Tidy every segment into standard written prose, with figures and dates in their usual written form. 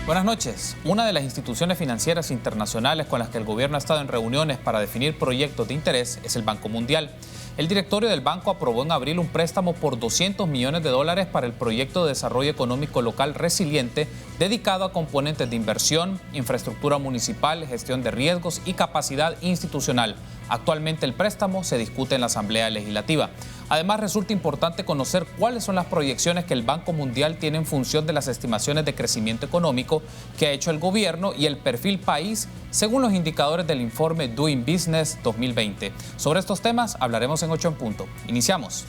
Buenas noches. Una de las instituciones financieras internacionales con las que el gobierno ha estado en reuniones para definir proyectos de interés es el Banco Mundial. El directorio del banco aprobó en abril un préstamo por $200 millones para el proyecto de desarrollo económico local resiliente dedicado a componentes de inversión, infraestructura municipal, gestión de riesgos y capacidad institucional. Actualmente el préstamo se discute en la Asamblea Legislativa. Además, resulta importante conocer cuáles son las proyecciones que el Banco Mundial tiene en función de las estimaciones de crecimiento económico que ha hecho el gobierno y el perfil país según los indicadores del informe Doing Business 2020. Sobre estos temas hablaremos en 8 en punto. Iniciamos.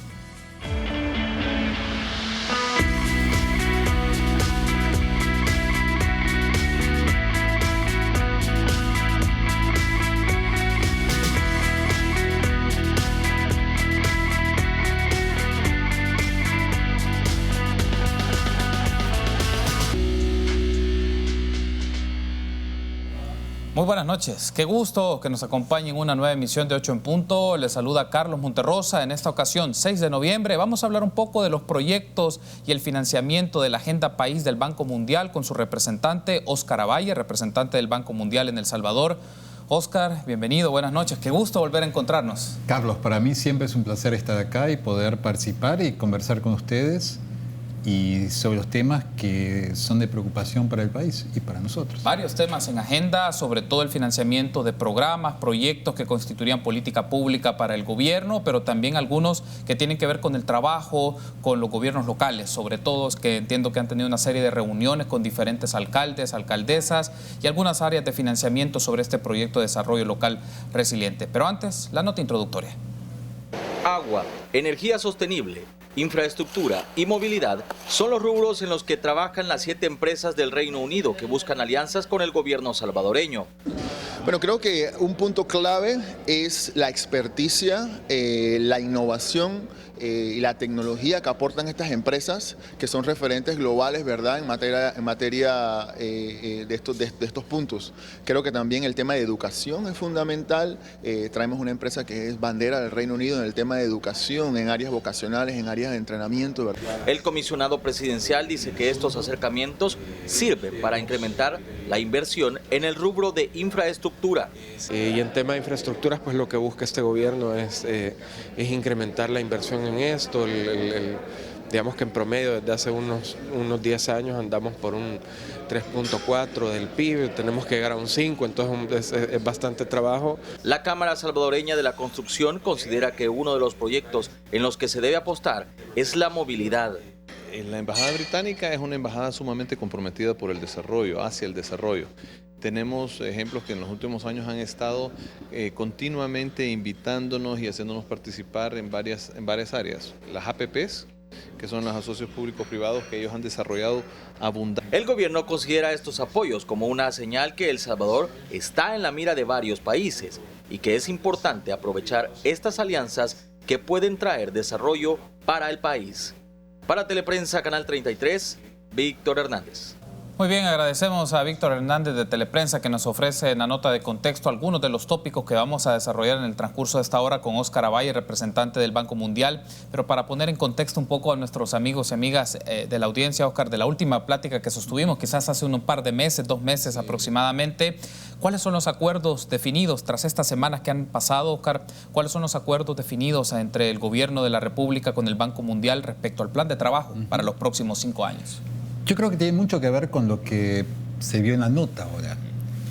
Muy buenas noches, qué gusto que nos acompañen en una nueva emisión de 8 en punto. Les saluda Carlos Monterrosa. En esta ocasión, 6 de noviembre, vamos a hablar un poco de los proyectos y el financiamiento de la Agenda País del Banco Mundial con su representante, Óscar Avalle, representante del Banco Mundial en El Salvador. Óscar, bienvenido, buenas noches, qué gusto volver a encontrarnos. Carlos, para mí siempre es un placer estar acá y poder participar y conversar con ustedes y sobre los temas que son de preocupación para el país y para nosotros. Varios temas en agenda, sobre todo el financiamiento de programas, proyectos que constituirían política pública para el gobierno, pero también algunos que tienen que ver con el trabajo, con los gobiernos locales, sobre todo que entiendo que han tenido una serie de reuniones con diferentes alcaldes, alcaldesas y algunas áreas de financiamiento sobre este proyecto de desarrollo local resiliente. Pero antes, la nota introductoria. Agua, energía sostenible, infraestructura y movilidad son los rubros en los que trabajan las 7 empresas del Reino Unido que buscan alianzas con el gobierno salvadoreño. Bueno, creo que un punto clave es la experticia, la innovación y la tecnología que aportan estas empresas, que son referentes globales, ¿verdad?, en materia de estos puntos. Creo que también el tema de educación es fundamental. Traemos una empresa que es bandera del Reino Unido en el tema de educación, en áreas vocacionales, en áreas de entrenamiento, ¿verdad? El comisionado presidencial dice que estos acercamientos sirven para incrementar la inversión en el rubro de infraestructura. Y en tema de infraestructuras, pues lo que busca este gobierno es incrementar la inversión en esto. Digamos que en promedio desde hace unos 10 años andamos por un 3.4 del PIB, tenemos que llegar a un 5, entonces es bastante trabajo. La Cámara Salvadoreña de la Construcción considera que uno de los proyectos en los que se debe apostar es la movilidad. La embajada británica es una embajada sumamente comprometida por el desarrollo, hacia el desarrollo. Tenemos ejemplos que en los últimos años han estado continuamente invitándonos y haciéndonos participar en varias áreas. Las APPs, que son los asocios públicos privados que ellos han desarrollado abundantemente. El gobierno considera estos apoyos como una señal que El Salvador está en la mira de varios países y que es importante aprovechar estas alianzas que pueden traer desarrollo para el país. Para Teleprensa, Canal 33, Víctor Hernández. Muy bien, agradecemos a Víctor Hernández de Teleprensa que nos ofrece en la nota de contexto algunos de los tópicos que vamos a desarrollar en el transcurso de esta hora con Óscar Avalle, representante del Banco Mundial. Pero para poner en contexto un poco a nuestros amigos y amigas de la audiencia, Óscar, de la última plática que sostuvimos, quizás hace un par de meses, 2 meses aproximadamente, ¿cuáles son los acuerdos definidos tras estas semanas que han pasado, Óscar? ¿Cuáles son los acuerdos definidos entre el gobierno de la República con el Banco Mundial respecto al plan de trabajo para los próximos 5 años? Yo creo que tiene mucho que ver con lo que se vio en la nota ahora.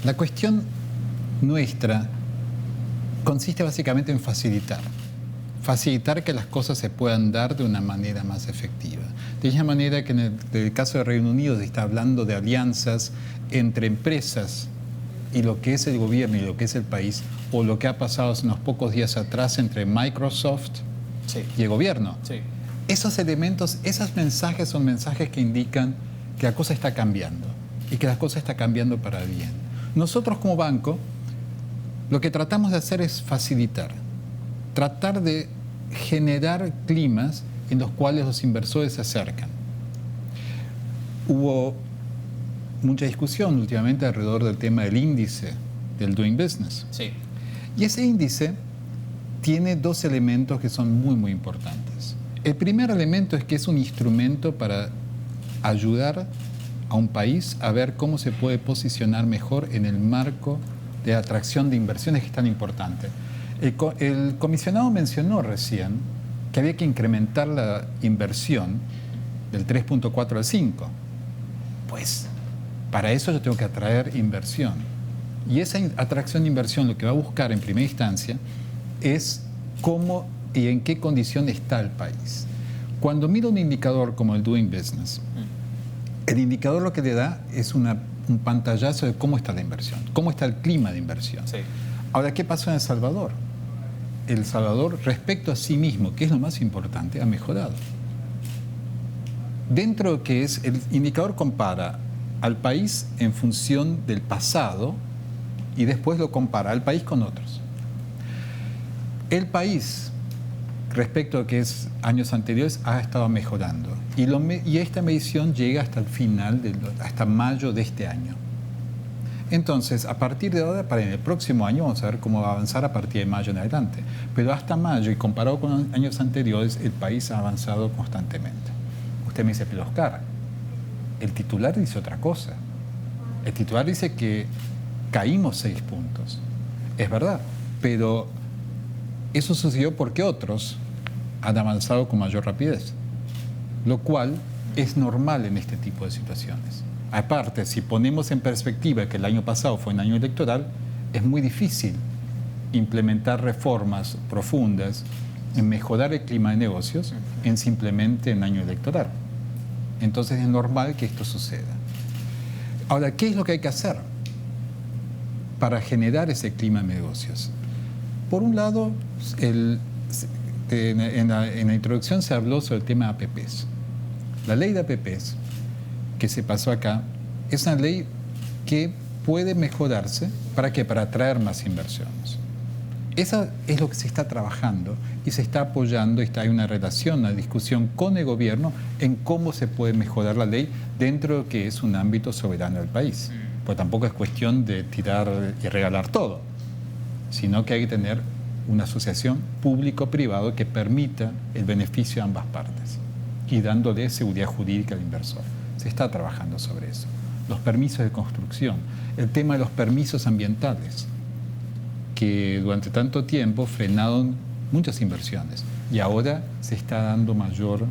La cuestión nuestra consiste básicamente en facilitar que las cosas se puedan dar de una manera más efectiva. De esa manera que en el caso de Reino Unido se está hablando de alianzas entre empresas y lo que es el gobierno y lo que es el país, o lo que ha pasado hace unos pocos días atrás entre Microsoft y el gobierno. Sí. Esos elementos, esos mensajes son mensajes que indican que la cosa está cambiando y que la cosa está cambiando para bien. Nosotros como banco lo que tratamos de hacer es facilitar, tratar de generar climas en los cuales los inversores se acercan. Hubo mucha discusión últimamente alrededor del tema del índice del Doing Business. Sí. Y ese índice tiene 2 elementos que son muy, muy importantes. El primer elemento es que es un instrumento para ayudar a un país a ver cómo se puede posicionar mejor en el marco de atracción de inversiones, que es tan importante. El comisionado mencionó recién que había que incrementar la inversión del 3.4 al 5. Pues para eso yo tengo que atraer inversión. Y esa atracción de inversión lo que va a buscar en primera instancia es cómo y en qué condición está el país. Cuando miro un indicador como el Doing Business, el indicador lo que le da es un pantallazo de cómo está la inversión, cómo está el clima de inversión. Sí. Ahora, ¿qué pasó en El Salvador? El Salvador, respecto a sí mismo, que es lo más importante, ha mejorado. Dentro de lo que es, el indicador compara al país en función del pasado y después lo compara al país con otros. El país, respecto a lo que es años anteriores, ha estado mejorando. Y esta medición llega hasta el final, hasta mayo de este año. Entonces, a partir de ahora, para el próximo año, vamos a ver cómo va a avanzar a partir de mayo en adelante. Pero hasta mayo, y comparado con años anteriores, el país ha avanzado constantemente. Usted me dice, pero Oscar, el titular dice otra cosa. El titular dice que caímos 6 puntos. Es verdad, pero eso sucedió porque otros han avanzado con mayor rapidez, lo cual es normal en este tipo de situaciones. Aparte, si ponemos en perspectiva que el año pasado fue un año electoral, es muy difícil implementar reformas profundas en mejorar el clima de negocios en simplemente un año electoral. Entonces es normal que esto suceda. Ahora, ¿qué es lo que hay que hacer para generar ese clima de negocios? Por un lado, en la introducción se habló sobre el tema de APPs. La ley de APPs que se pasó acá es una ley que puede mejorarse. ¿Para qué? Para atraer más inversiones. Eso es lo que se está trabajando y se está apoyando. Hay una relación, una discusión con el gobierno en cómo se puede mejorar la ley dentro de lo que es un ámbito soberano del país. Pues tampoco es cuestión de tirar y regalar todo, sino que hay que tener una asociación público-privado que permita el beneficio a ambas partes y dándole seguridad jurídica al inversor. Se está trabajando sobre eso. Los permisos de construcción, el tema de los permisos ambientales, que durante tanto tiempo frenaron muchas inversiones y ahora se está dando mayor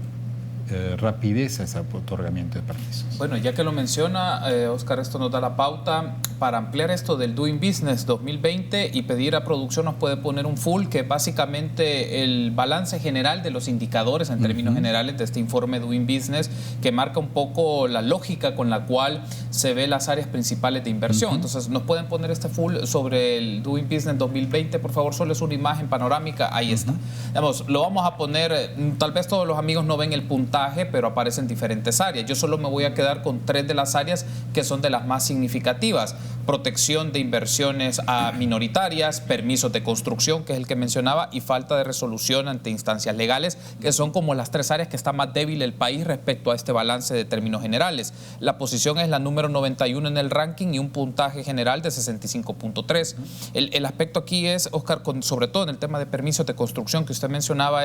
rapidez a ese otorgamiento de permisos. Bueno, ya que lo menciona, Oscar, esto nos da la pauta para ampliar esto del Doing Business 2020 y pedir a producción nos puede poner un full, que es básicamente el balance general de los indicadores en términos generales de este informe Doing Business, que marca un poco la lógica con la cual se ve las áreas principales de inversión. Entonces, ¿nos pueden poner este full sobre el Doing Business 2020? Por favor, solo es una imagen panorámica. Ahí está. Digamos, lo vamos a poner, tal vez todos los amigos no ven el puntaje, pero aparecen diferentes áreas. Yo solo me voy a quedar con 3 de las áreas que son de las más significativas: protección de inversiones minoritarias, permisos de construcción, que es el que mencionaba, y falta de resolución ante instancias legales, que son como las 3 áreas que está más débil el país respecto a este balance de términos generales. La posición es la número 91 en el ranking y un puntaje general de 65.3. El aspecto aquí es, Oscar, sobre todo en el tema de permisos de construcción que usted mencionaba,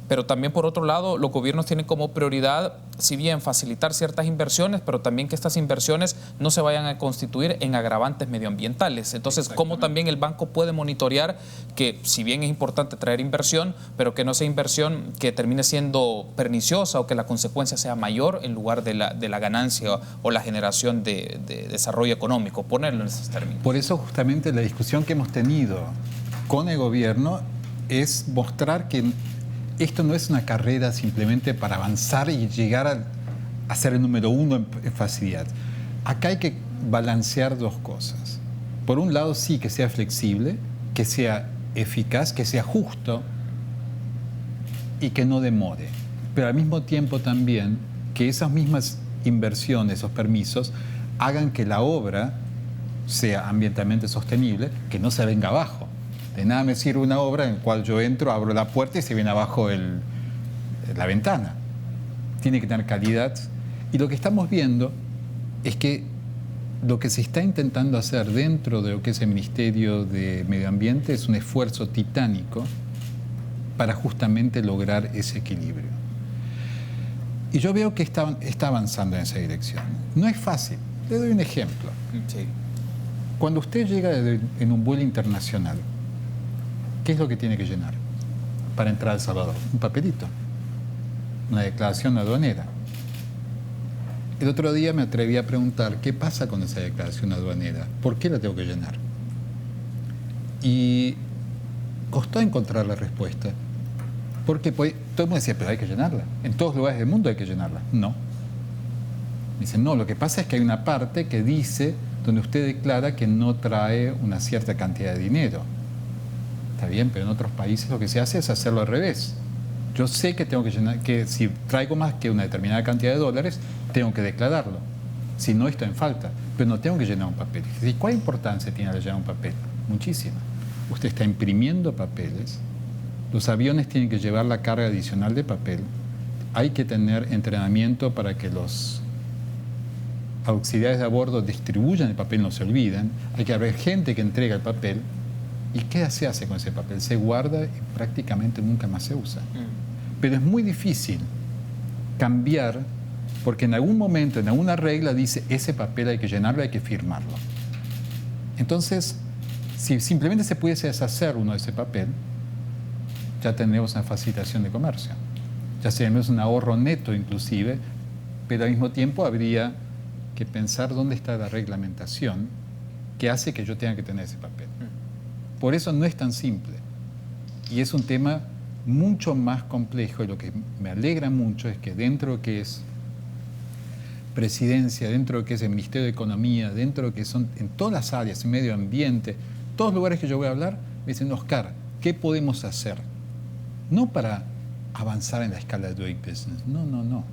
pero también por otro lado, los gobiernos tienen como prioridad, si bien facilitar ciertas inversiones, pero también que estas inversiones no se vayan a constituir en agravantes medioambientales. Entonces, ¿cómo también el banco puede monitorear que, si bien es importante traer inversión, pero que no sea inversión que termine siendo perniciosa o que la consecuencia sea mayor en lugar de la ganancia o la generación de desarrollo económico? Ponerlo en esos términos. Por eso justamente la discusión que hemos tenido con el gobierno es mostrar que esto no es una carrera simplemente para avanzar y llegar a ser el número 1 en facilidad. Acá hay que balancear 2 cosas. Por un lado, sí, que sea flexible, que sea eficaz, que sea justo y que no demore. Pero al mismo tiempo también que esas mismas inversiones, esos permisos, hagan que la obra sea ambientalmente sostenible, que no se venga abajo. De nada me sirve una obra en la cual yo entro, abro la puerta y se viene abajo la ventana. Tiene que tener calidad. Y lo que estamos viendo es que lo que se está intentando hacer dentro de lo que es el Ministerio de Medio Ambiente es un esfuerzo titánico para justamente lograr ese equilibrio. Y yo veo que está avanzando en esa dirección. No es fácil. Le doy un ejemplo. Sí. Cuando usted llega en un vuelo internacional, ¿qué es lo que tiene que llenar para entrar a El Salvador? Un papelito, una declaración aduanera. El otro día me atreví a preguntar qué pasa con esa declaración aduanera, ¿por qué la tengo que llenar? Y costó encontrar la respuesta, porque pues, todo el mundo decía, pero hay que llenarla, en todos lugares del mundo hay que llenarla. No. Me dicen, no, lo que pasa es que hay una parte que dice, donde usted declara que no trae una cierta cantidad de dinero. Está bien, pero en otros países lo que se hace es hacerlo al revés. Yo sé que tengo que llenar, que si traigo más que una determinada cantidad de dólares, tengo que declararlo. Si no, estoy en falta. Pero no tengo que llenar un papel. ¿Y cuál importancia tiene llenar un papel? Muchísima. Usted está imprimiendo papeles. Los aviones tienen que llevar la carga adicional de papel. Hay que tener entrenamiento para que los auxiliares de a bordo distribuyan el papel, no se olviden. Hay que haber gente que entrega el papel. ¿Y qué se hace con ese papel? Se guarda y prácticamente nunca más se usa. Pero es muy difícil cambiar, porque en algún momento, en alguna regla dice, ese papel hay que llenarlo, hay que firmarlo. Entonces, si simplemente se pudiese deshacer uno de ese papel, ya tendríamos una facilitación de comercio. Ya seríamos un ahorro neto inclusive, pero al mismo tiempo habría que pensar dónde está la reglamentación que hace que yo tenga que tener ese papel. Por eso no es tan simple. Y es un tema mucho más complejo, y lo que me alegra mucho es que dentro de lo que es presidencia, dentro de lo que es el Ministerio de Economía, dentro de lo que son en todas las áreas, medio ambiente, todos los lugares que yo voy a hablar, me dicen, Oscar, ¿qué podemos hacer? No para avanzar en la escala de doing business, no, no, no.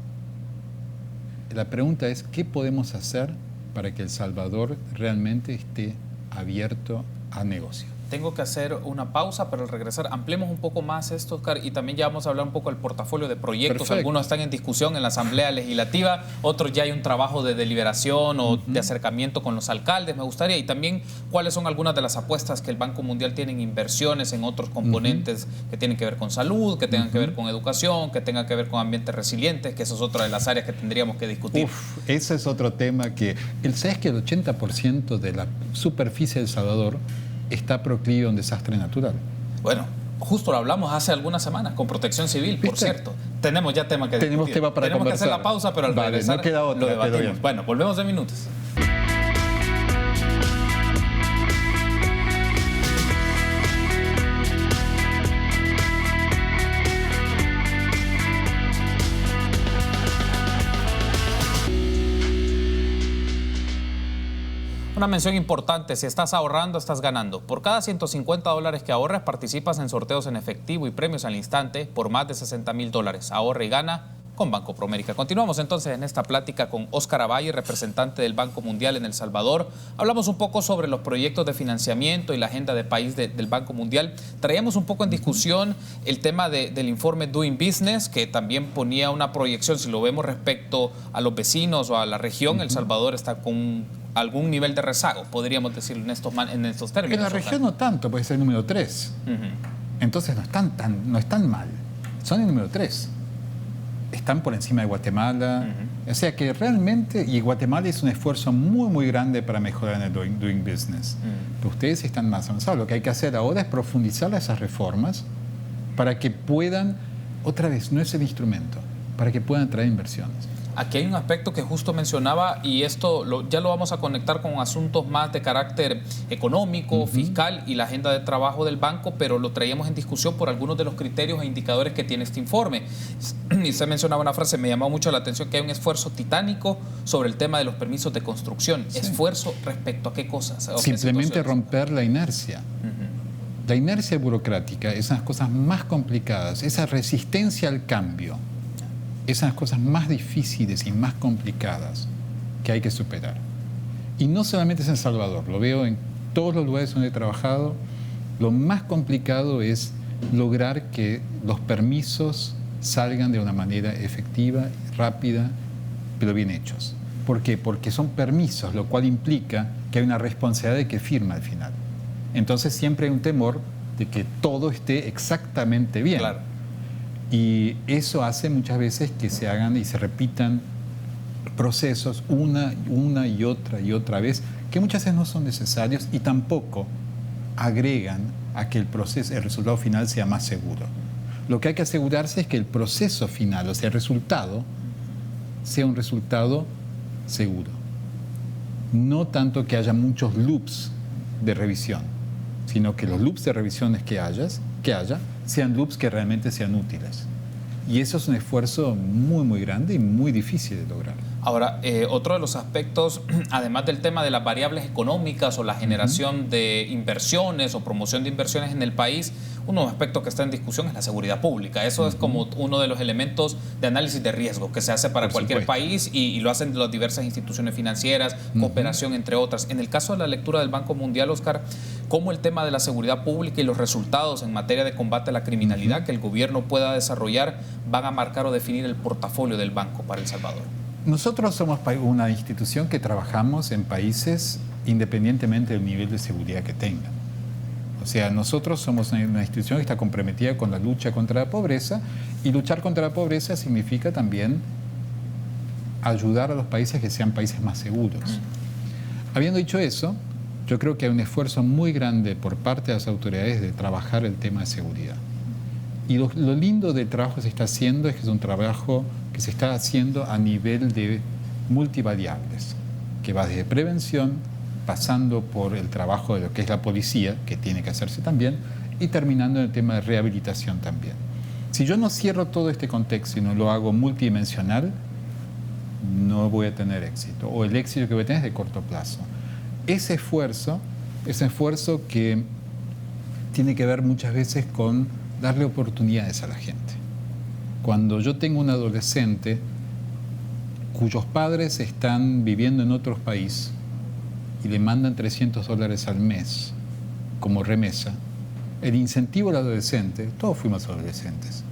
La pregunta es, ¿qué podemos hacer para que El Salvador realmente esté abierto a negocio? Tengo que hacer una pausa, pero al regresar ampliemos un poco más esto, Oscar, y también ya vamos a hablar un poco del portafolio de proyectos. Perfecto. Algunos están en discusión en la Asamblea Legislativa, otros ya hay un trabajo de deliberación o de acercamiento con los alcaldes, me gustaría, y también cuáles son algunas de las apuestas que el Banco Mundial tiene en inversiones en otros componentes que tienen que ver con salud, que tengan que ver con educación, que tengan que ver con ambientes resilientes, que eso es otra de las áreas que tendríamos que discutir. Ese es otro tema que... ¿Sabes que el 80% de la superficie de El Salvador está proclive a un desastre natural? Bueno, justo lo hablamos hace algunas semanas con Protección Civil, por cierto. Tenemos ya tema que discutir. Tenemos tema para Tenemos conversar. que hacer la pausa, pero al regresar no queda otra, lo debatimos. bien. Bueno, volvemos en minutos. Una mención importante, si estás ahorrando, estás ganando. Por cada $150 que ahorres, participas en sorteos en efectivo y premios al instante por más de $60,000. Ahorra y gana con Banco Promérica. Continuamos entonces en esta plática con Óscar Avalle, representante del Banco Mundial en El Salvador. Hablamos un poco sobre los proyectos de financiamiento y la agenda de país del Banco Mundial. Traíamos un poco en discusión el tema del informe Doing Business, que también ponía una proyección, si lo vemos respecto a los vecinos o a la región, El Salvador está con algún nivel de rezago, podríamos decirlo en estos términos. En la región no tanto, puede ser el número 3. Entonces no están mal. Son el número 3. Están por encima de Guatemala. O sea que realmente, y Guatemala hizo un esfuerzo muy, muy grande para mejorar en el doing business. Pero ustedes están más avanzados. Lo que hay que hacer ahora es profundizar esas reformas para que puedan, otra vez, no es el instrumento, para que puedan traer inversiones. Aquí hay un aspecto que justo mencionaba, y esto ya lo vamos a conectar con asuntos más de carácter económico, fiscal y la agenda de trabajo del banco, pero lo traíamos en discusión por algunos de los criterios e indicadores que tiene este informe. Y usted mencionaba una frase, me llamó mucho la atención, que hay un esfuerzo titánico sobre el tema de los permisos de construcción. Sí. ¿Esfuerzo respecto a qué cosas? Simplemente romper la inercia. La inercia burocrática es una de las cosas más complicadas, esa resistencia al cambio. Es una de las cosas más difíciles y más complicadas que hay que superar. Y no solamente es en El Salvador, lo veo en todos los lugares donde he trabajado. Lo más complicado es lograr que los permisos salgan de una manera efectiva, rápida, pero bien hechos. ¿Por qué? Porque son permisos, lo cual implica que hay una responsabilidad de que firma al final. Entonces siempre hay un temor de que todo esté exactamente bien. Claro. Y eso hace muchas veces que se hagan y se repitan procesos una y otra vez, que muchas veces no son necesarios y tampoco agregan a que el resultado final sea más seguro. Lo que hay que asegurarse es que el proceso final, o sea, el resultado, sea un resultado seguro. No tanto que haya muchos loops de revisión, sino que los loops de revisiones que haya sean loops que realmente sean útiles. Y eso es un esfuerzo muy, muy grande y muy difícil de lograr. Ahora, otro de los aspectos, además del tema de las variables económicas o la generación de inversiones o promoción de inversiones en el país, uno de los aspectos que está en discusión es la seguridad pública. Eso es como uno de los elementos de análisis de riesgo que se hace para cualquier país y lo hacen las diversas instituciones financieras, cooperación, entre otras. En el caso de la lectura del Banco Mundial, Oscar, ¿cómo el tema de la seguridad pública y los resultados en materia de combate a la criminalidad que el gobierno pueda desarrollar van a marcar o definir el portafolio del banco para El Salvador? Nosotros somos una institución que trabajamos en países independientemente del nivel de seguridad que tengan. O sea, nosotros somos una institución que está comprometida con la lucha contra la pobreza, y luchar contra la pobreza significa también ayudar a los países que sean países más seguros. Habiendo dicho eso, yo creo que hay un esfuerzo muy grande por parte de las autoridades de trabajar el tema de seguridad. Y lo lindo del trabajo que se está haciendo es que es un trabajo que se está haciendo a nivel de multivariables, que va desde prevención, pasando por el trabajo de lo que es la policía, que tiene que hacerse también, y terminando en el tema de rehabilitación también. Si yo no cierro todo este contexto y no lo hago multidimensional, no voy a tener éxito, o el éxito que voy a tener es de corto plazo. Ese esfuerzo que tiene que ver muchas veces con darle oportunidades a la gente. Cuando yo tengo un adolescente cuyos padres están viviendo en otro país y le mandan $300 al mes como remesa, el incentivo al adolescente, todos fuimos adolescentes,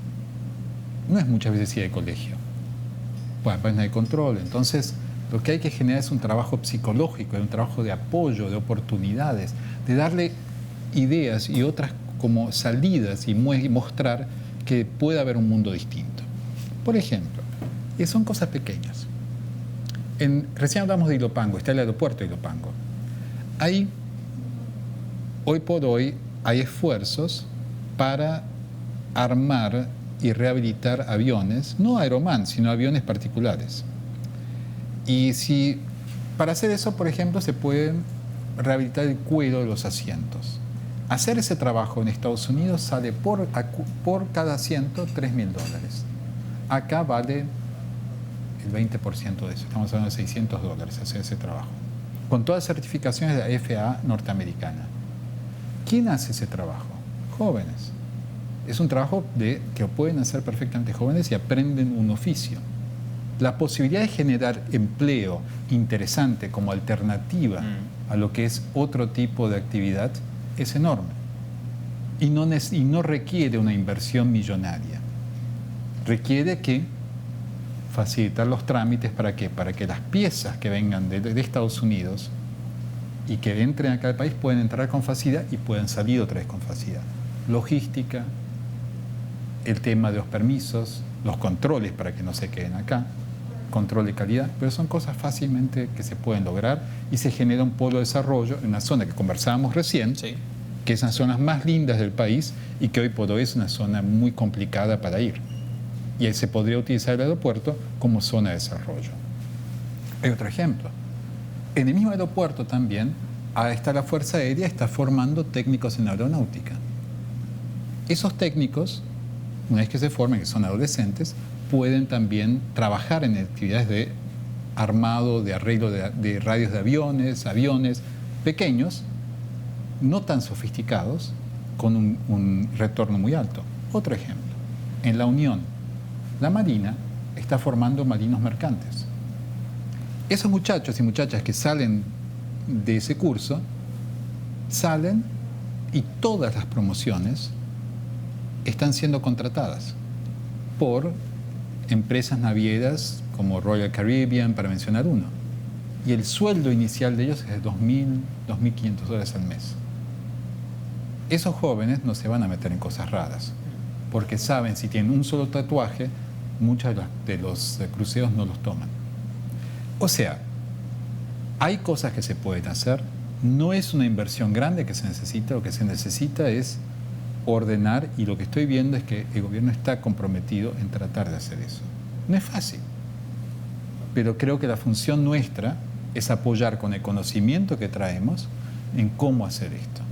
no es muchas veces ir de colegio. Bueno, pues no hay control. Entonces, lo que hay que generar es un trabajo psicológico, un trabajo de apoyo, de oportunidades, de darle ideas y otras como salidas y mostrar que puede haber un mundo distinto. Por ejemplo, y son cosas pequeñas. Recién hablamos de Ilopango, está el aeropuerto de Ilopango. Hoy por hoy hay esfuerzos para armar y rehabilitar aviones, no Aeroman, sino aviones particulares. Y para hacer eso, por ejemplo, se puede rehabilitar el cuero de los asientos. Hacer ese trabajo en Estados Unidos sale por cada asiento $3.000. Acá vale el 20% de eso, estamos hablando de $600 hacer ese trabajo, con todas las certificaciones de la FAA norteamericana. ¿Quién hace ese trabajo? Jóvenes. Es un trabajo que pueden hacer perfectamente jóvenes y aprenden un oficio. La posibilidad de generar empleo interesante como alternativa a lo que es otro tipo de actividad es enorme. Y no requiere una inversión millonaria. Requiere facilitar los trámites. ¿Para qué? Para que las piezas que vengan de Estados Unidos y que entren acá al país pueden entrar con facilidad y pueden salir otra vez con facilidad. Logística, el tema de los permisos, los controles para que no se queden acá, control de calidad, pero son cosas fácilmente que se pueden lograr y se genera un polo de desarrollo en una zona que conversábamos recién, sí, que es una de las zonas más lindas del país y que hoy por hoy es una zona muy complicada para ir. Y ahí se podría utilizar el aeropuerto como zona de desarrollo. Hay otro ejemplo. En el mismo aeropuerto también está la Fuerza Aérea, está formando técnicos en aeronáutica. Esos técnicos, una vez que se formen, que son adolescentes, pueden también trabajar en actividades de armado, de arreglo de radios de aviones pequeños, no tan sofisticados, con un retorno muy alto. Otro ejemplo, en la Unión, la Marina está formando marinos mercantes. Esos muchachos y muchachas que salen de ese curso, salen y todas las promociones están siendo contratadas por empresas navieras como Royal Caribbean, para mencionar uno. Y el sueldo inicial de ellos es de $2.000, $2.500 al mes. Esos jóvenes no se van a meter en cosas raras. porque saben si tienen un solo tatuaje, muchos de los cruceros no los toman. O sea, hay cosas que se pueden hacer, no es una inversión grande que se necesita, lo que se necesita es ordenar, y lo que estoy viendo es que el gobierno está comprometido en tratar de hacer eso. No es fácil, pero creo que la función nuestra es apoyar con el conocimiento que traemos en cómo hacer esto.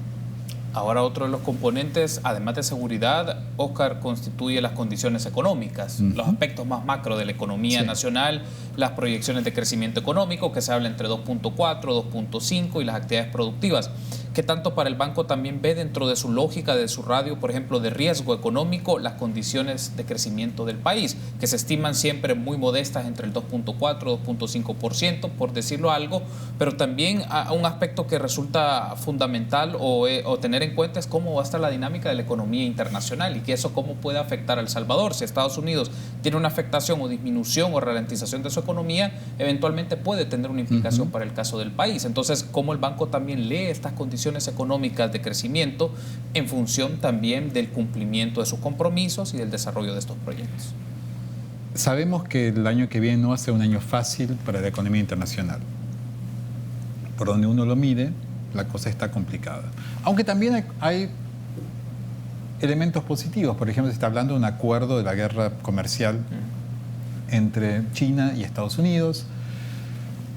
Ahora otro de los componentes, además de seguridad, Óscar, constituye las condiciones económicas, los aspectos más macro de la economía nacional, las proyecciones de crecimiento económico, que se habla entre 2.4, 2.5 y las actividades productivas. ¿Qué tanto para el banco también ve dentro de su lógica, de su radio, por ejemplo, de riesgo económico, las condiciones de crecimiento del país, que se estiman siempre muy modestas entre el 2.4, 2.5%, por decirlo algo, pero también un aspecto que resulta fundamental o tener en cuenta es cómo va a estar la dinámica de la economía internacional y que eso cómo puede afectar a El Salvador? Si Estados Unidos tiene una afectación o disminución o ralentización de su economía, eventualmente puede tener una implicación para el caso del país. Entonces, ¿cómo el banco también lee estas condiciones económicas de crecimiento en función también del cumplimiento de sus compromisos y del desarrollo de estos proyectos? Sabemos que el año que viene no va a ser un año fácil para la economía internacional. Por donde uno lo mide, la cosa está complicada. Aunque también hay elementos positivos. Por ejemplo, se está hablando de un acuerdo de la guerra comercial entre China y Estados Unidos.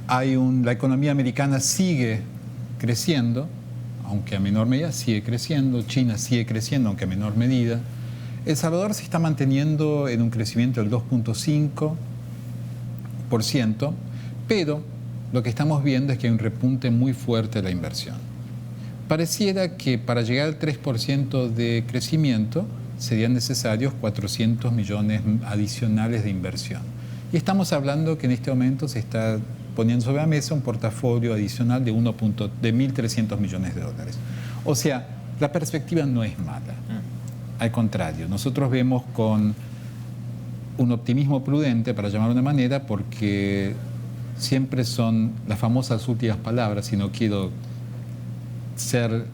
La economía americana sigue creciendo, aunque a menor medida sigue creciendo. China sigue creciendo, aunque a menor medida. El Salvador se está manteniendo en un crecimiento del 2.5%, pero lo que estamos viendo es que hay un repunte muy fuerte de la inversión. Pareciera que para llegar al 3% de crecimiento serían necesarios 400 millones adicionales de inversión. Y estamos hablando que en este momento se está poniendo sobre la mesa un portafolio adicional de 1.300 millones de dólares. O sea, la perspectiva no es mala. Al contrario, nosotros vemos con un optimismo prudente, para llamarlo de una manera, porque siempre son las famosas últimas palabras, y no quiero ser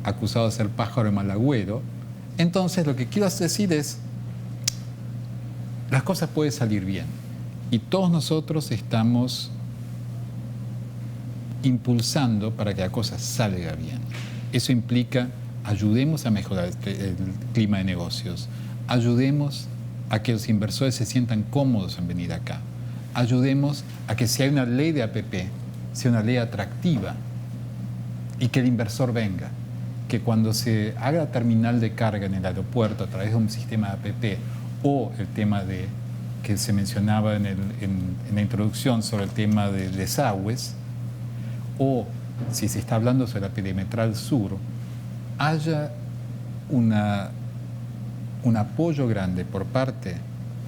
acusado de ser pájaro de mal agüero. Entonces, lo que quiero decir es, las cosas pueden salir bien. Y todos nosotros estamos impulsando para que la cosa salga bien. Eso implica, ayudemos a mejorar el clima de negocios, ayudemos a que los inversores se sientan cómodos en venir acá, ayudemos a que si hay una ley de APP, sea una ley atractiva y que el inversor venga, que cuando se haga terminal de carga en el aeropuerto a través de un sistema de APP, o el tema que se mencionaba en la introducción sobre el tema de desagües, o si se está hablando sobre la perimetral sur, haya un apoyo grande por parte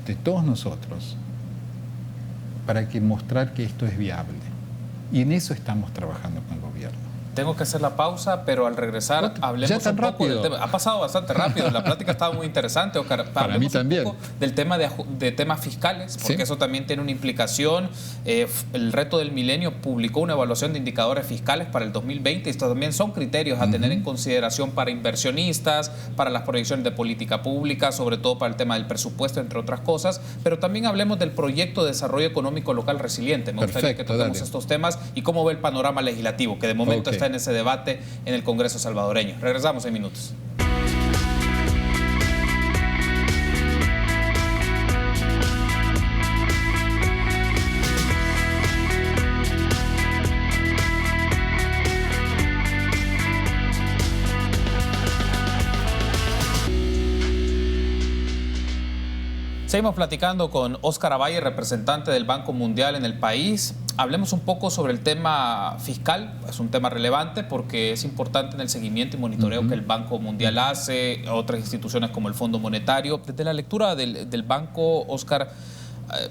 de todos nosotros para mostrar que esto es viable. Y en eso estamos trabajando con el gobierno. Tengo que hacer la pausa, pero al regresar hablemos un poco del tema. Ha pasado bastante rápido, la plática estaba muy interesante, Óscar. Para mí también. Un poco del tema de temas fiscales, porque eso también tiene una implicación. El Reto del Milenio publicó una evaluación de indicadores fiscales para el 2020. Estos también son criterios a tener en consideración para inversionistas, para las proyecciones de política pública, sobre todo para el tema del presupuesto, entre otras cosas. Pero también hablemos del proyecto de desarrollo económico local resiliente. Me gustaría que toquemos estos temas y cómo ve el panorama legislativo, que de momento está en ese debate en el Congreso salvadoreño. Regresamos en minutos. Seguimos platicando con Óscar Avalle, representante del Banco Mundial en el país. Hablemos un poco sobre el tema fiscal. Es un tema relevante porque es importante en el seguimiento y monitoreo que el Banco Mundial hace, otras instituciones como el Fondo Monetario. Desde la lectura del banco, Óscar,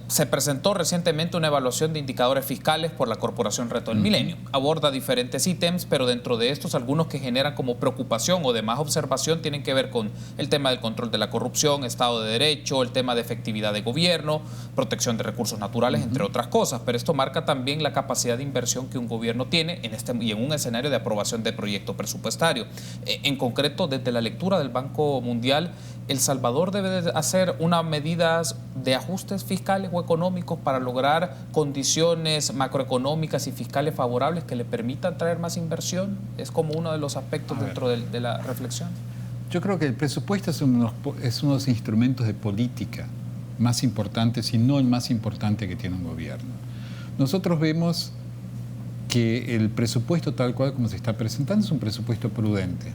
se presentó recientemente una evaluación de indicadores fiscales por la Corporación Reto del Milenio. Aborda diferentes ítems, pero dentro de estos algunos que generan como preocupación o de más observación tienen que ver con el tema del control de la corrupción, Estado de Derecho, el tema de efectividad de gobierno, protección de recursos naturales, entre otras cosas. Pero esto marca también la capacidad de inversión que un gobierno tiene y en un escenario de aprobación de proyecto presupuestario. En concreto, desde la lectura del Banco Mundial, ¿El Salvador debe de hacer unas medidas de ajustes fiscales o económicos para lograr condiciones macroeconómicas y fiscales favorables que le permitan traer más inversión? ¿Es como uno de los aspectos dentro de la reflexión? Yo creo que el presupuesto es uno de los instrumentos de política más importantes, y no el más importante que tiene un gobierno. Nosotros vemos que el presupuesto tal cual como se está presentando es un presupuesto prudente.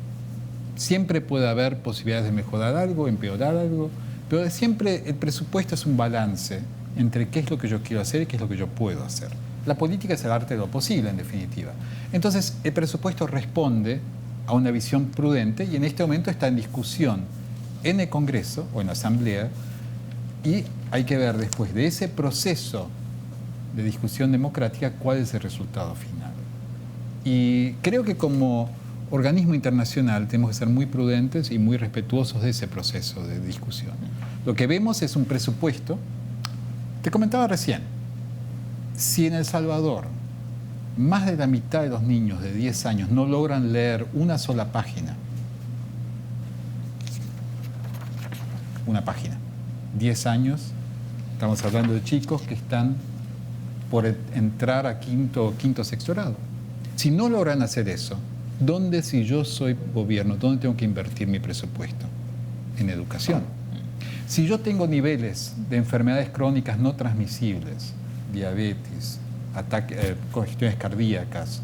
Siempre puede haber posibilidades de mejorar algo, empeorar algo, pero siempre el presupuesto es un balance entre qué es lo que yo quiero hacer y qué es lo que yo puedo hacer. La política es el arte de lo posible, en definitiva. Entonces, el presupuesto responde a una visión prudente y en este momento está en discusión en el Congreso o en la Asamblea, y hay que ver después de ese proceso de discusión democrática cuál es el resultado final. Y creo que como organismo internacional tenemos que ser muy prudentes y muy respetuosos de ese proceso de discusión. Lo que vemos es un presupuesto, te comentaba recién, si en El Salvador más de la mitad de los niños de 10 años no logran leer una sola página, 10 años, estamos hablando de chicos que están por entrar a quinto o sexto grado. Si no logran hacer eso, ¿dónde, si yo soy gobierno, dónde tengo que invertir mi presupuesto? En educación. Si yo tengo niveles de enfermedades crónicas no transmisibles, diabetes, congestiones cardíacas,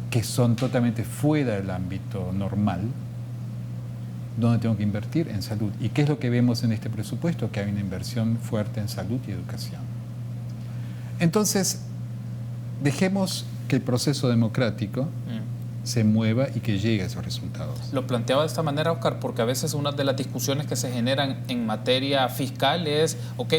que son totalmente fuera del ámbito normal, ¿dónde tengo que invertir? En salud. ¿Y qué es lo que vemos en este presupuesto? Que hay una inversión fuerte en salud y educación. Entonces, dejemos que el proceso democrático se mueva y que llegue a esos resultados. Lo planteaba de esta manera, Oscar, porque a veces una de las discusiones que se generan en materia fiscal es,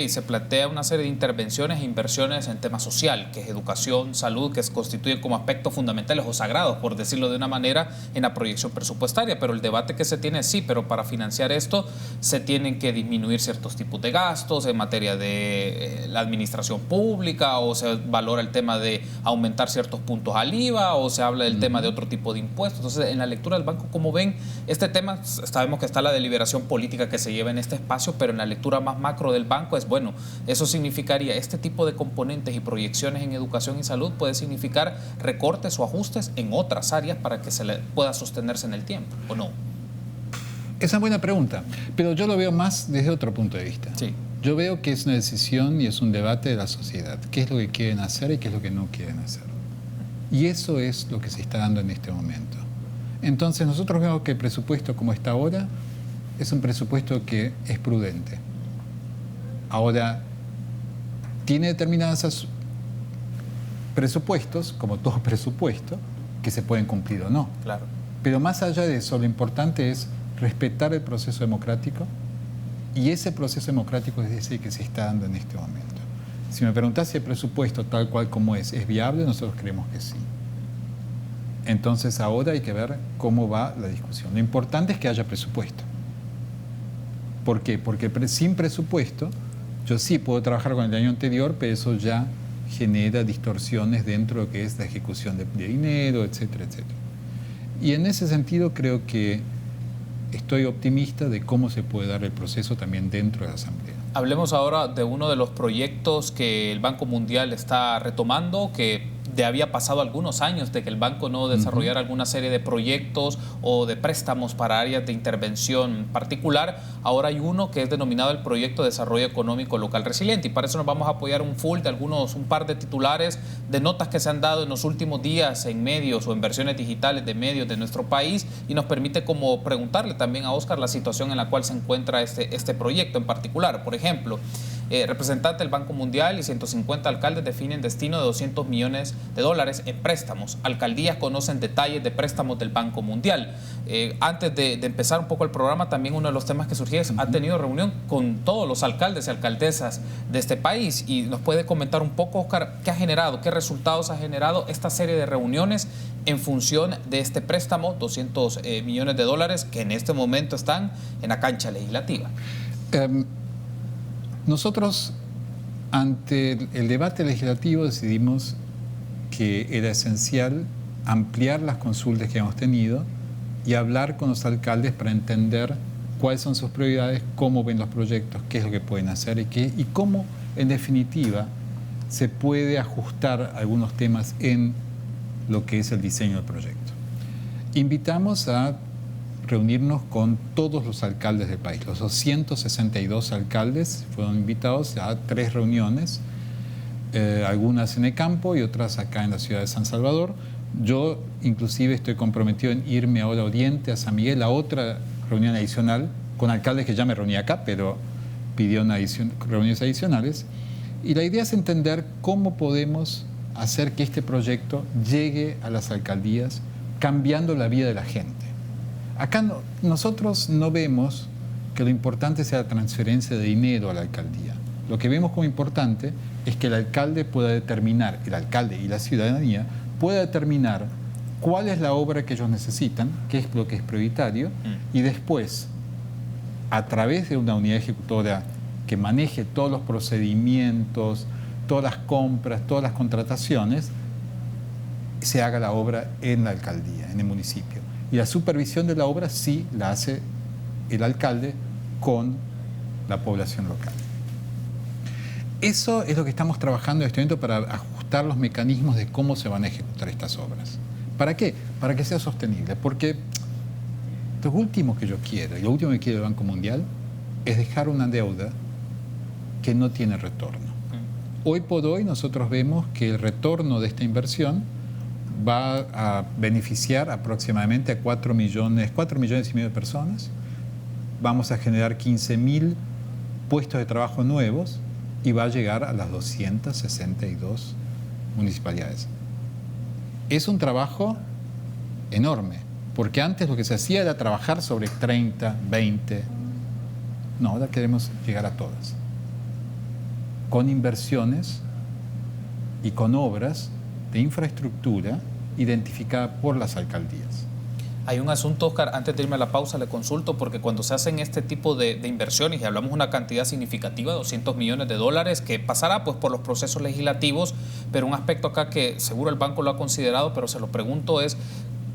se plantea una serie de intervenciones e inversiones en tema social, que es educación, salud, que se constituyen como aspectos fundamentales o sagrados, por decirlo de una manera, en la proyección presupuestaria, pero el debate que se tiene es pero para financiar esto se tienen que disminuir ciertos tipos de gastos en materia de la administración pública, o se valora el tema de aumentar ciertos puntos al IVA, o se habla del tema de otro tipo de impuestos. Entonces, en la lectura del banco, ¿cómo ven este tema? Sabemos que está la deliberación política que se lleva en este espacio, pero en la lectura más macro del banco es, eso significaría, este tipo de componentes y proyecciones en educación y salud puede significar recortes o ajustes en otras áreas para que se le pueda sostenerse en el tiempo, ¿o no? Es una buena pregunta, pero yo lo veo más desde otro punto de vista. Sí. Yo veo que es una decisión y es un debate de la sociedad. ¿Qué es lo que quieren hacer y qué es lo que no quieren hacer? Y eso es lo que se está dando en este momento. Entonces nosotros vemos que el presupuesto como está ahora es un presupuesto que es prudente. Ahora, tiene determinados presupuestos, como todo presupuesto, que se pueden cumplir o no. Claro. Pero más allá de eso, lo importante es respetar el proceso democrático, y ese proceso democrático es ese que se está dando en este momento. Si me preguntás si el presupuesto tal cual como es viable, nosotros creemos que sí. Entonces ahora hay que ver cómo va la discusión. Lo importante es que haya presupuesto. ¿Por qué? Porque sin presupuesto, yo sí puedo trabajar con el año anterior, pero eso ya genera distorsiones dentro de lo que es la ejecución de dinero, etcétera, etcétera. Y en ese sentido creo que estoy optimista de cómo se puede dar el proceso también dentro de la Asamblea. Hablemos ahora de uno de los proyectos que el Banco Mundial está retomando, que había pasado algunos años de que el banco no desarrollara alguna serie de proyectos o de préstamos para áreas de intervención particular. Ahora hay uno que es denominado el Proyecto de Desarrollo Económico Local Resiliente, y para eso nos vamos a apoyar un par de titulares de notas que se han dado en los últimos días en medios o en versiones digitales de medios de nuestro país, y nos permite como preguntarle también a Oscar la situación en la cual se encuentra este proyecto en particular. Por ejemplo, representante del Banco Mundial y 150 alcaldes definen destino de $200 millones en préstamos. Alcaldías conocen detalles de préstamos del Banco Mundial. Antes de empezar un poco el programa, también uno de los temas que surgía es, ha tenido reunión con todos los alcaldes y alcaldesas de este país, y nos puede comentar un poco, Oscar, qué ha generado, qué resultados ha generado esta serie de reuniones en función de este préstamo, $200 millones, que en este momento están en la cancha legislativa. Nosotros, ante el debate legislativo, decidimos que era esencial ampliar las consultas que hemos tenido y hablar con los alcaldes para entender cuáles son sus prioridades, cómo ven los proyectos, qué es lo que pueden hacer y cómo, en definitiva, se puede ajustar algunos temas en lo que es el diseño del proyecto. Invitamos a reunirnos con todos los alcaldes del país. Los 262 alcaldes fueron invitados a 3 reuniones, algunas en el campo y otras acá en la ciudad de San Salvador. Yo inclusive estoy comprometido en irme ahora a Oriente, a San Miguel, a otra reunión adicional, con alcaldes que ya me reuní acá, pero pidieron reuniones adicionales. Y la idea es entender cómo podemos hacer que este proyecto llegue a las alcaldías, cambiando la vida de la gente. Acá nosotros no vemos que lo importante sea la transferencia de dinero a la alcaldía. Lo que vemos como importante es que el alcalde pueda determinar, el alcalde y la ciudadanía pueda determinar cuál es la obra que ellos necesitan, qué es lo que es prioritario, y después, a través de una unidad ejecutora que maneje todos los procedimientos, todas las compras, todas las contrataciones, se haga la obra en la alcaldía, en el municipio. Y la supervisión de la obra sí la hace el alcalde con la población local. Eso es lo que estamos trabajando en este momento para ajustar los mecanismos de cómo se van a ejecutar estas obras. ¿Para qué? Para que sea sostenible. Porque lo último que yo quiero, y lo último que quiere el Banco Mundial, es dejar una deuda que no tiene retorno. Hoy por hoy nosotros vemos que el retorno de esta inversión va a beneficiar aproximadamente a 4 millones y medio de personas. Vamos a generar 15.000 puestos de trabajo nuevos y va a llegar a las 262 municipalidades. Es un trabajo enorme, porque antes lo que se hacía era trabajar sobre 30, 20. No, ahora queremos llegar a todas, con inversiones y con obras de infraestructura identificada por las alcaldías. Hay un asunto, Oscar, antes de irme a la pausa le consulto, porque cuando se hacen este tipo de inversiones, y hablamos de una cantidad significativa, $200 millones, que pasará pues por los procesos legislativos, pero un aspecto acá que seguro el banco lo ha considerado, pero se lo pregunto es,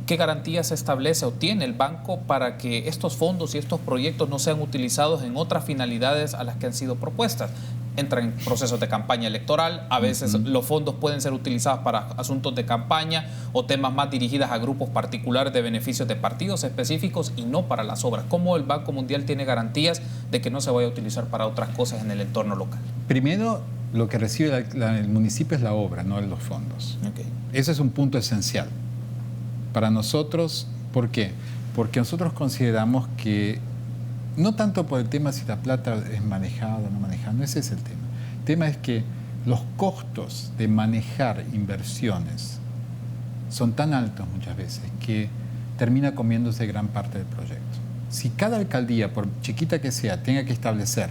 ¿qué garantías se establece o tiene el banco para que estos fondos y estos proyectos no sean utilizados en otras finalidades a las que han sido propuestas? Entran en procesos de campaña electoral, a veces los fondos pueden ser utilizados para asuntos de campaña o temas más dirigidos a grupos particulares de beneficios de partidos específicos y no para las obras. ¿Cómo el Banco Mundial tiene garantías de que no se vaya a utilizar para otras cosas en el entorno local? Primero, lo que recibe el municipio es la obra, no los fondos. Okay. Ese es un punto esencial. Para nosotros, ¿por qué? Porque nosotros consideramos que no tanto por el tema si la plata es manejada o no manejada, no ese es el tema. El tema es que los costos de manejar inversiones son tan altos muchas veces que termina comiéndose gran parte del proyecto. Si cada alcaldía, por chiquita que sea, tenga que establecer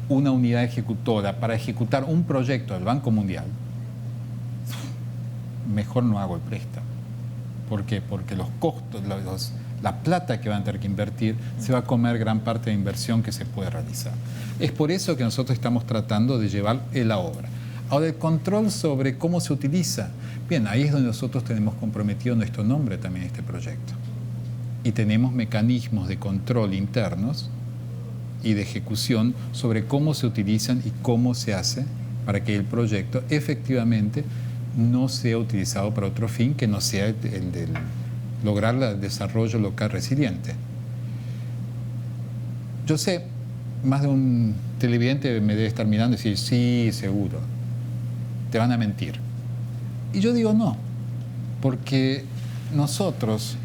una unidad ejecutora para ejecutar un proyecto del Banco Mundial, mejor no hago el préstamo. ¿Por qué? Porque los costos, la plata que van a tener que invertir, se va a comer gran parte de la inversión que se puede realizar. Es por eso que nosotros estamos tratando de llevar la obra. Ahora, el control sobre cómo se utiliza. Bien, ahí es donde nosotros tenemos comprometido nuestro nombre también en este proyecto. Y tenemos mecanismos de control internos y de ejecución sobre cómo se utilizan y cómo se hace para que el proyecto efectivamente no sea utilizado para otro fin que no sea el de lograr el desarrollo local resiliente. Yo sé, más de un televidente me debe estar mirando y decir, sí, seguro, te van a mentir. Y yo digo no, porque nosotros,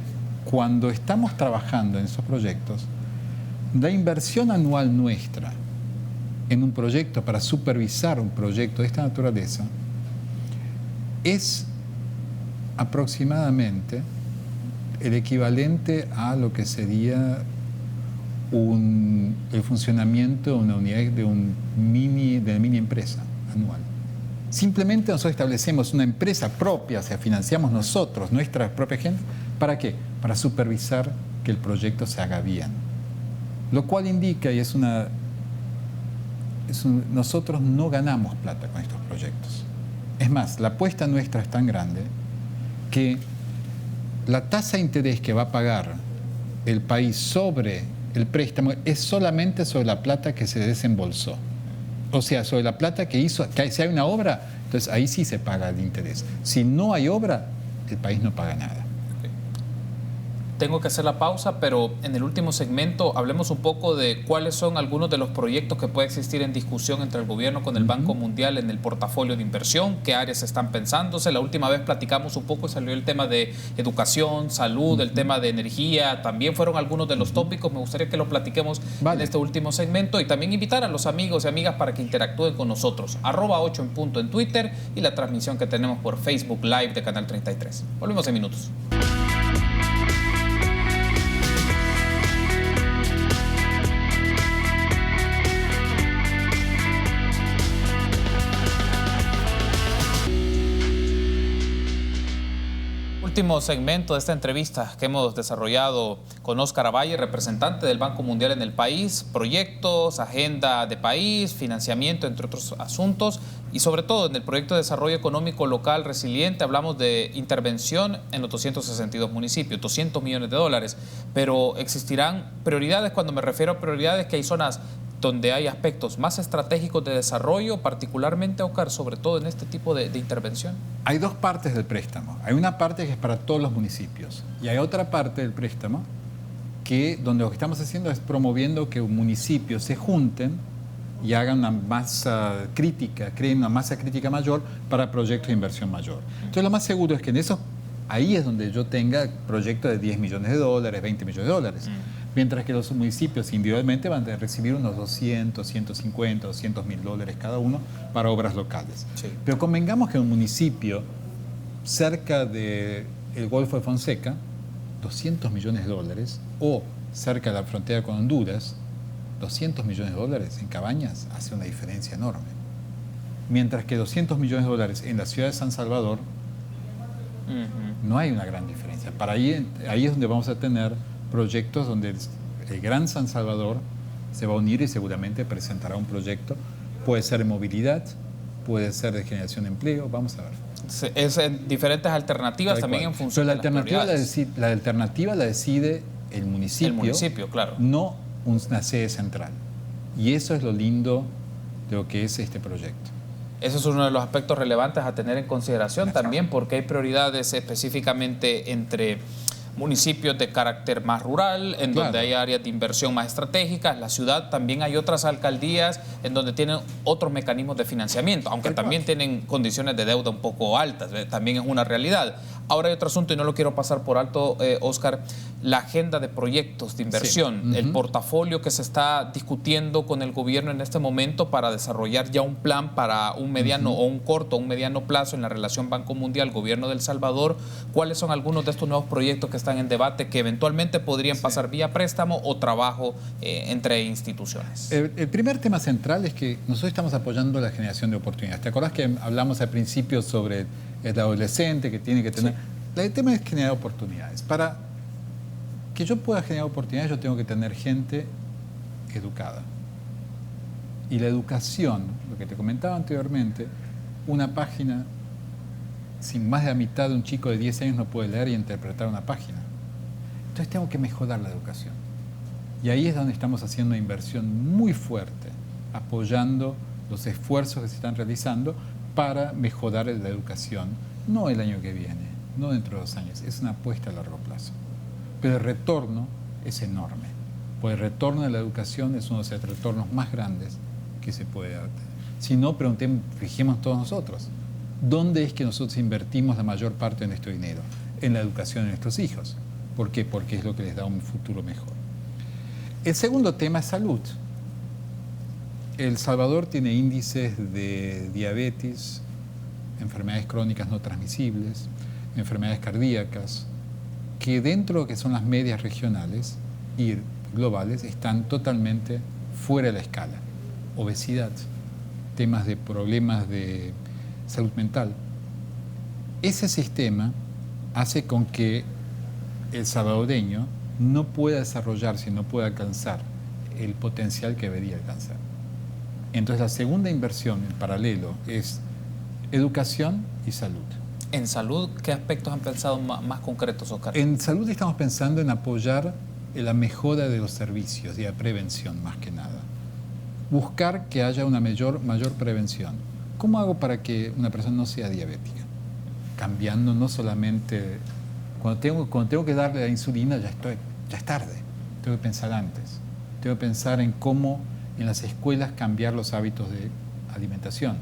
cuando estamos trabajando en esos proyectos, la inversión anual nuestra en un proyecto para supervisar un proyecto de esta naturaleza es aproximadamente el equivalente a lo que sería el funcionamiento de una unidad de mini empresa anual. Simplemente nosotros establecemos una empresa propia, o sea, financiamos nosotros, nuestra propia gente. ¿Para qué? Para supervisar que el proyecto se haga bien. Lo cual indica, y nosotros no ganamos plata con estos proyectos. Es más, la apuesta nuestra es tan grande que la tasa de interés que va a pagar el país sobre el préstamo es solamente sobre la plata que se desembolsó. O sea, sobre la plata que hizo, que si hay una obra, entonces ahí sí se paga el interés. Si no hay obra, el país no paga nada. Tengo que hacer la pausa, pero en el último segmento hablemos un poco de cuáles son algunos de los proyectos que puede existir en discusión entre el gobierno con el Banco Mundial en el portafolio de inversión, qué áreas están pensándose. La última vez platicamos un poco, salió el tema de educación, salud, el tema de energía, también fueron algunos de los tópicos. Me gustaría que lo platiquemos en este último segmento y también invitar a los amigos y amigas para que interactúen con nosotros. @8 en punto en Twitter y la transmisión que tenemos por Facebook Live de Canal 33. Volvemos en minutos. Último segmento de esta entrevista que hemos desarrollado con Óscar Avalle, representante del Banco Mundial en el país, proyectos, agenda de país, financiamiento, entre otros asuntos, y sobre todo en el proyecto de desarrollo económico local resiliente hablamos de intervención en los 262 municipios, 200 millones de dólares, pero existirán prioridades. Cuando me refiero a prioridades, que hay zonas donde hay aspectos más estratégicos de desarrollo, particularmente, Óscar, sobre todo en este tipo de intervención. Hay dos partes del préstamo. Hay una parte que es para todos los municipios y hay otra parte del préstamo que donde lo que estamos haciendo es promoviendo que municipios se junten y hagan una masa crítica, creen una masa crítica mayor para proyectos de inversión mayor. Entonces lo más seguro es que en esos, ahí es donde yo tenga proyectos de 10 millones de dólares, 20 millones de dólares. Mientras que los municipios individualmente van a recibir unos 200, 150, 200 mil dólares cada uno para obras locales. Sí. Pero convengamos que un municipio cerca del Golfo de Fonseca, 200 millones de dólares, o cerca de la frontera con Honduras, 200 millones de dólares en Cabañas hace una diferencia enorme. Mientras que 200 millones de dólares en la ciudad de San Salvador, no hay una gran diferencia. Para ahí es donde vamos a tener proyectos donde el Gran San Salvador se va a unir y seguramente presentará un proyecto. Puede ser de movilidad, puede ser de generación de empleo, vamos a ver. Es en diferentes alternativas también en función de las prioridades. La alternativa la decide el municipio, claro. No una sede central. Y eso es lo lindo de lo que es este proyecto. Eso es uno de los aspectos relevantes a tener en consideración también, porque hay prioridades específicamente entre municipios de carácter más rural, en donde hay áreas de inversión más estratégicas. La ciudad también hay otras alcaldías en donde tienen otros mecanismos de financiamiento, aunque también tienen condiciones de deuda un poco altas, también es una realidad. Ahora hay otro asunto y no lo quiero pasar por alto, Óscar, la agenda de proyectos de inversión, el portafolio que se está discutiendo con el gobierno en este momento para desarrollar ya un plan para un mediano o un corto o un mediano plazo en la relación Banco Mundial, Gobierno de El Salvador. ¿Cuáles son algunos de estos nuevos proyectos que están en debate que eventualmente podrían pasar vía préstamo o trabajo entre instituciones? El primer tema central es que nosotros estamos apoyando la generación de oportunidades. ¿Te acordás que hablamos al principio sobre el adolescente que tiene que tener? El tema es generar oportunidades. Para que yo pueda generar oportunidades, yo tengo que tener gente educada. Y la educación, lo que te comentaba anteriormente, una página, sin más de la mitad de un chico de 10 años no puede leer y interpretar una página. Entonces tengo que mejorar la educación. Y ahí es donde estamos haciendo una inversión muy fuerte, apoyando los esfuerzos que se están realizando para mejorar la educación, no el año que viene, no dentro de 2 años, es una apuesta a largo plazo. Pero el retorno es enorme, porque el retorno de la educación es uno de los retornos más grandes que se puede dar. Si no, fijemos todos nosotros, ¿dónde es que nosotros invertimos la mayor parte de nuestro dinero? En la educación de nuestros hijos. ¿Por qué? Porque es lo que les da un futuro mejor. El segundo tema es salud. El Salvador tiene índices de diabetes, enfermedades crónicas no transmisibles, enfermedades cardíacas, que dentro de lo que son las medias regionales y globales están totalmente fuera de la escala. Obesidad, temas de problemas de salud mental. Ese sistema hace con que el salvadoreño no pueda desarrollarse, no pueda alcanzar el potencial que debería alcanzar. Entonces la segunda inversión en paralelo es educación y salud. ¿En salud qué aspectos han pensado más concretos, Óscar? En salud estamos pensando en apoyar en la mejora de los servicios y la prevención más que nada. Buscar que haya una mayor prevención. ¿Cómo hago para que una persona no sea diabética? Cambiando no solamente... Cuando tengo que darle la insulina ya es tarde. Tengo que pensar antes. Tengo que pensar en cómo en las escuelas cambiar los hábitos de alimentación.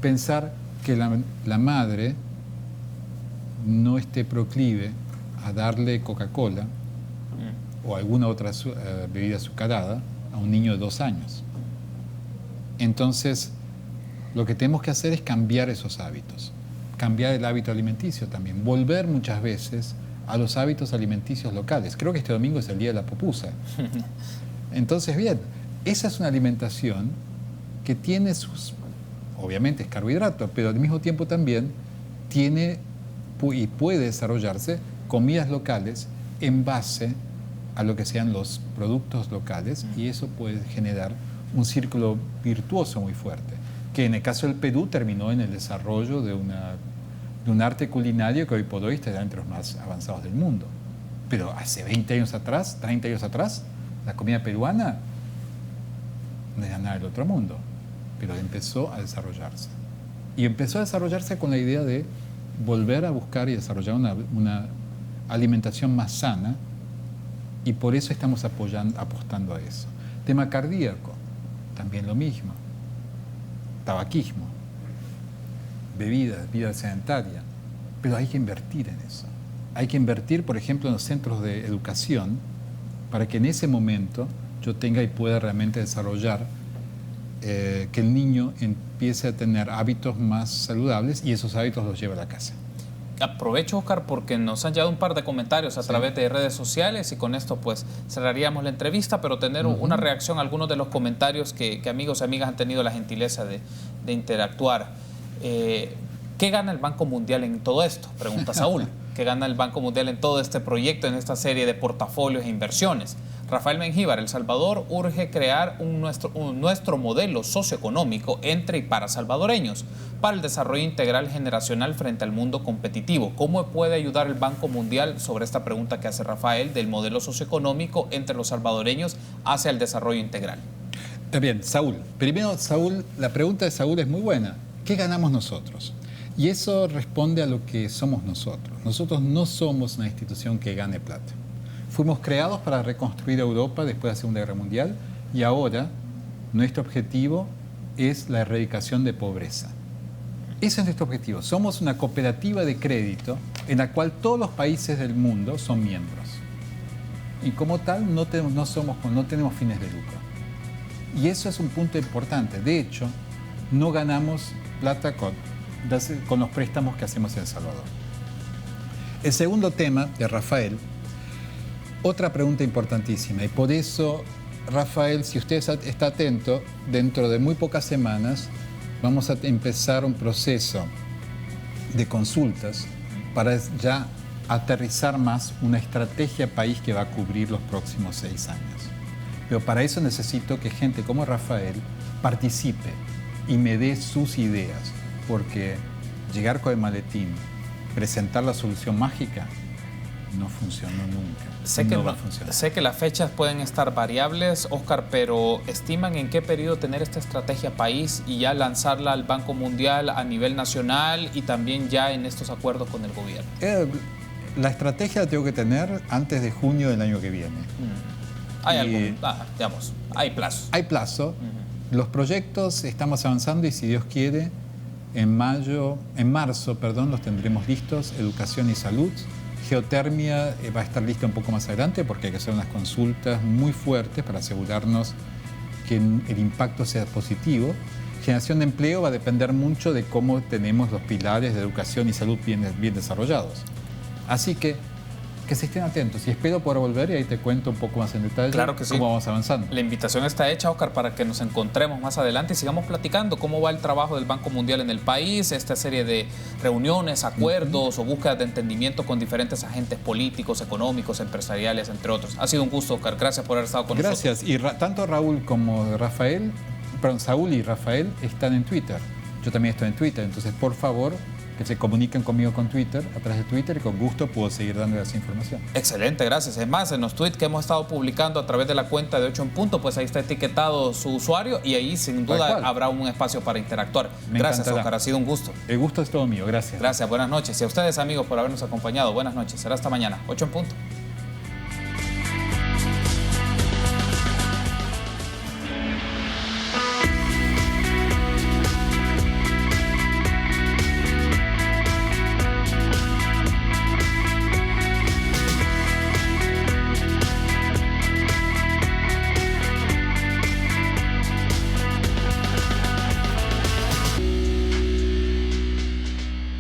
Pensar que la madre no esté proclive a darle Coca-Cola o alguna otra bebida azucarada a un niño de 2 años. Entonces, lo que tenemos que hacer es cambiar esos hábitos, cambiar el hábito alimenticio también, volver muchas veces a los hábitos alimenticios locales. Creo que este domingo es el día de la pupusa. Entonces, bien, esa es una alimentación que tiene sus, obviamente es carbohidrato, pero al mismo tiempo también tiene y puede desarrollarse comidas locales en base a lo que sean los productos locales, y eso puede generar un círculo virtuoso muy fuerte, que en el caso del Perú terminó en el desarrollo de un arte culinario que hoy por hoy está entre los más avanzados del mundo. Pero hace 20 años atrás, 30 años atrás, la comida peruana no era nada del otro mundo, pero empezó a desarrollarse. Y empezó a desarrollarse con la idea de volver a buscar y desarrollar una alimentación más sana, y por eso estamos apostando a eso. Tema cardíaco, también lo mismo. Tabaquismo, bebidas, vida sedentaria, pero hay que invertir en eso. Hay que invertir, por ejemplo, en los centros de educación para que en ese momento yo tenga y pueda realmente desarrollar que el niño empiece a tener hábitos más saludables y esos hábitos los lleve a la casa. Aprovecho, Oscar, porque nos han llegado un par de comentarios a través de redes sociales, y con esto pues cerraríamos la entrevista, pero tener una reacción a algunos de los comentarios que amigos y amigas han tenido la gentileza de interactuar. ¿Qué gana el Banco Mundial en todo esto? Pregunta Saúl. ¿Qué gana el Banco Mundial en todo este proyecto, en esta serie de portafolios e inversiones? Rafael Mengíbar, El Salvador urge crear nuestro modelo socioeconómico entre y para salvadoreños, para el desarrollo integral generacional frente al mundo competitivo. ¿Cómo puede ayudar el Banco Mundial sobre esta pregunta que hace Rafael del modelo socioeconómico entre los salvadoreños hacia el desarrollo integral? Bien, Saúl. Primero, Saúl, la pregunta de Saúl es muy buena. ¿Qué ganamos nosotros? Y eso responde a lo que somos nosotros. Nosotros no somos una institución que gane plata. Fuimos creados para reconstruir Europa después de la Segunda Guerra Mundial, y ahora nuestro objetivo es la erradicación de pobreza. Ese es nuestro objetivo. Somos una cooperativa de crédito en la cual todos los países del mundo son miembros. Y como tal no tenemos fines de lucro. Y eso es un punto importante. De hecho, no ganamos plata con los préstamos que hacemos en El Salvador. El segundo tema de Rafael, otra pregunta importantísima, y por eso, Rafael, si usted está atento, dentro de muy pocas semanas vamos a empezar un proceso de consultas para ya aterrizar más una estrategia país que va a cubrir los próximos 6 años. Pero para eso necesito que gente como Rafael participe y me dé sus ideas, porque llegar con el maletín, presentar la solución mágica, no funcionó nunca. Sé que las fechas pueden estar variables, Oscar, pero ¿estiman en qué periodo tener esta estrategia país y ya lanzarla al Banco Mundial a nivel nacional y también ya en estos acuerdos con el gobierno? La estrategia la tengo que tener antes de junio del año que viene. Hay plazo. Hay plazo. Los proyectos estamos avanzando y, si Dios quiere, en marzo, los tendremos listos. Educación y salud. Geotermia va a estar lista un poco más adelante porque hay que hacer unas consultas muy fuertes para asegurarnos que el impacto sea positivo. Generación de empleo va a depender mucho de cómo tenemos los pilares de educación y salud bien desarrollados. Así que se estén atentos, y espero poder volver y ahí te cuento un poco más en detalle cómo vamos avanzando. La invitación está hecha, Oscar, para que nos encontremos más adelante y sigamos platicando cómo va el trabajo del Banco Mundial en el país, esta serie de reuniones, acuerdos o búsquedas de entendimiento con diferentes agentes políticos, económicos, empresariales, entre otros. Ha sido un gusto, Oscar. Gracias por haber estado con nosotros. Gracias. Y tanto Saúl y Rafael están en Twitter. Yo también estoy en Twitter, entonces por favor que se comuniquen conmigo con Twitter, a través de Twitter, y con gusto puedo seguir dando esa información. Excelente, gracias. Es más, en los tweets que hemos estado publicando a través de la cuenta de 8 en punto, pues ahí está etiquetado su usuario y ahí sin duda habrá un espacio para interactuar. Gracias, Oscar, ha sido un gusto. El gusto es todo mío, gracias. Gracias, buenas noches. Y a ustedes, amigos, por habernos acompañado. Buenas noches, será hasta mañana, 8 en punto.